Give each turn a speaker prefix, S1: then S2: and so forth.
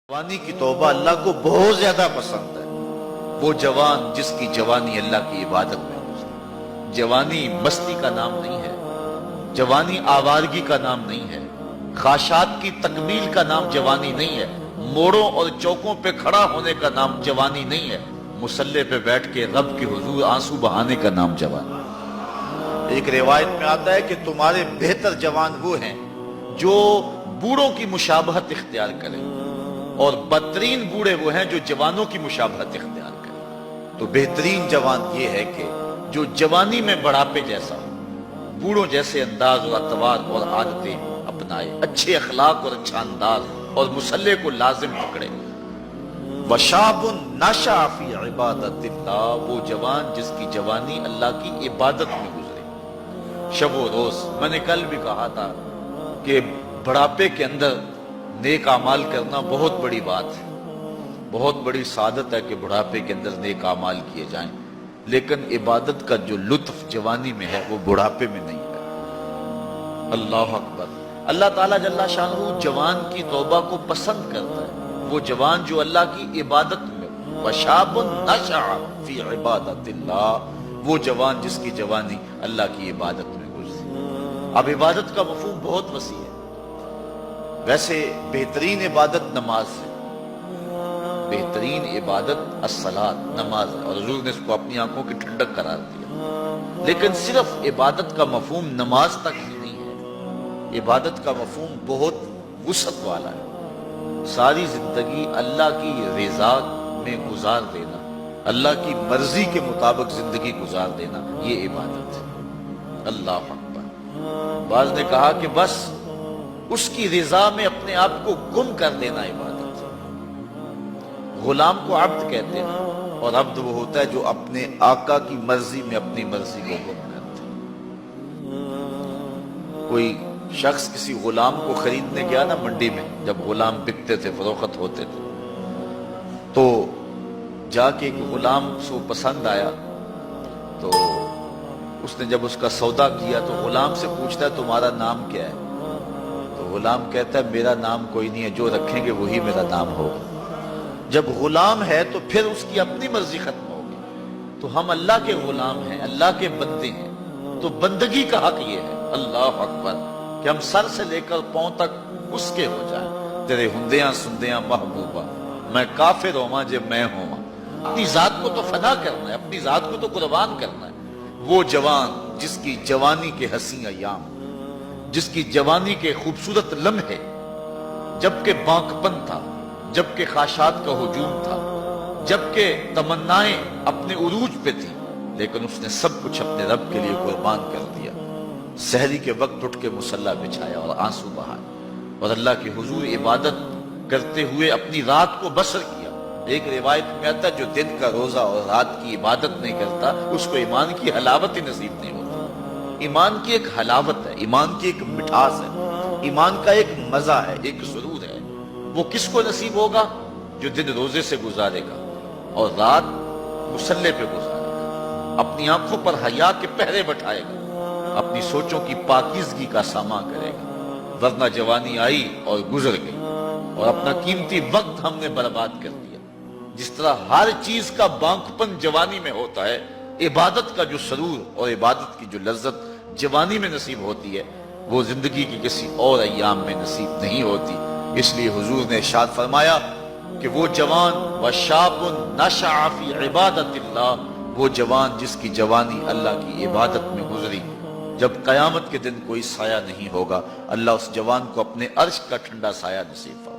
S1: جوانی کی توبہ اللہ کو بہت زیادہ پسند ہے۔ وہ جوان جس کی جوانی اللہ کی عبادت میں گزرے۔ جوانی مستی کا نام نہیں ہے، جوانی آوارگی کا نام نہیں ہے، خواہشات کی تکمیل کا نام جوانی نہیں ہے، موڑوں اور چوکوں پہ کھڑا ہونے کا نام جوانی نہیں ہے، مصلی پہ بیٹھ کے رب کے حضور آنسو بہانے کا نام جوانی۔ ایک روایت میں آتا ہے کہ تمہارے بہتر جوان وہ ہیں جو بوڑھوں کی مشابہت اختیار کریں، اور بدترین بوڑھے وہ ہیں جو جوانوں کی مشابہت اختیار کریں۔ تو بہترین جوان یہ ہے کہ جو جوانی میں بڑھاپے جیسا ہو، بوڑھوں جیسے انداز اور اطوار اور عادتیں اپنائے، اچھے اخلاق اور اچھا انداز اور مصلی کو لازم پکڑے۔ وَشَابٌ نَشَأَ فِي عِبَادَةِ اللَّهِ، وہ جوان جس کی جوانی اللہ کی عبادت میں گزرے۔ شب و روز، میں نے کل بھی کہا تھا کہ بڑھاپے کے اندر نیک اعمال کرنا بہت بڑی بات ہے، بہت بڑی سعادت ہے کہ بڑھاپے کے اندر نیک اعمال کیے جائیں، لیکن عبادت کا جو لطف جوانی میں ہے وہ بڑھاپے میں نہیں ہے۔ اللہ اکبر۔ اللہ تعالیٰ جل شانہ جوان کی توبہ کو پسند کرتا ہے، وہ جوان جو اللہ کی عبادت میں، وَشَابٌ نَشَأَ فِي عِبَادَةِ اللَّهِ، وہ جوان جس کی جوانی اللہ کی عبادت میں گزری۔ اب عبادت کا مفہوم بہت وسیع ہے۔ ویسے بہترین عبادت نماز ہے، بہترین عبادت الصلاۃ، نماز ہے، اور حضور نے اس کو اپنی آنکھوں کی ٹھنڈک قرار دیا۔ لیکن صرف عبادت کا مفہوم نماز تک ہی نہیں ہے، عبادت کا مفہوم بہت وسعت والا ہے۔ ساری زندگی اللہ کی رضا میں گزار دینا، اللہ کی مرضی کے مطابق زندگی گزار دینا، یہ عبادت ہے۔ اللہ اکبر۔ بعض نے کہا کہ بس اس کی رضا میں اپنے آپ کو گم کر دینا عبادت ہے۔ غلام کو عبد کہتے ہیں، اور عبد وہ ہوتا ہے جو اپنے آقا کی مرضی میں اپنی مرضی کو گم کرتا ہے۔ کوئی شخص کسی غلام کو خریدنے گیا نا منڈی میں، جب غلام بکتے تھے، فروخت ہوتے تھے، تو جا کے ایک غلام سے پسند آیا، تو اس نے جب اس کا سودا کیا تو غلام سے پوچھتا ہے تمہارا نام کیا ہے؟ غلام کہتا ہے میرا نام کوئی نہیں ہے، جو رکھیں گے وہی میرا نام ہوگا۔ جب غلام ہے تو پھر اس کی اپنی مرضی ختم ہوگی۔ تو ہم اللہ کے غلام ہیں، اللہ کے بندے ہیں، تو بندگی کا حق یہ ہے، اللہ اکبر، کہ ہم سر سے لے کر پاؤں تک اس کے ہو جائیں۔ تیرے ہندیاں سندیاں محبوبہ، میں کافر ہواں جے میں ہواں۔ اپنی ذات کو تو فنا کرنا ہے، اپنی ذات کو تو قربان کرنا ہے۔ وہ جوان جس کی جوانی کے حسین ایام، جس کی جوانی کے خوبصورت لمحے جبکہ بانکپن تھا، جبکہ خواہشات کا ہجوم تھا، جبکہ تمنائیں اپنے عروج پہ تھی، لیکن اس نے سب کچھ اپنے رب کے لیے قربان کر دیا۔ سحری کے وقت اٹھ کے مصلی بچھایا اور آنسو بہائے، اور اللہ کے حضور عبادت کرتے ہوئے اپنی رات کو بسر کیا۔ ایک روایت میں آتا ہے جو دن کا روزہ اور رات کی عبادت نہیں کرتا اس کو ایمان کی حلاوت ہی نصیب نہیں ہوتی۔ ایمان کی ایک حلاوت ہے، ایمان کی ایک مٹھاس ہے، ایمان کا ایک مزہ ہے، ایک سرور ہے۔ وہ کس کو نصیب ہوگا؟ جو دن روزے سے گزارے گا اور رات مصلی پہ گزارے گا، اپنی آنکھوں پر حیا کے پہرے بٹھائے گا، اپنی سوچوں کی پاکیزگی کا سامان کرے گا۔ ورنہ جوانی آئی اور گزر گئی، اور اپنا قیمتی وقت ہم نے برباد کر دیا۔ جس طرح ہر چیز کا بانکپن جوانی میں ہوتا ہے، عبادت کا جو سرور اور عبادت کی جو لذت جوانی میں نصیب ہوتی ہے، وہ زندگی کی کسی اور ایام میں نصیب نہیں ہوتی۔ اس لیے حضور نے ارشاد فرمایا کہ وہ جوان وَشَابٌ نَشَأَ فِي عِبَادَةِ اللَّهِ، وہ جوان جس کی جوانی اللہ کی عبادت میں گزری، جب قیامت کے دن کوئی سایہ نہیں ہوگا، اللہ اس جوان کو اپنے عرش کا ٹھنڈا سایہ نصیب فرمائے۔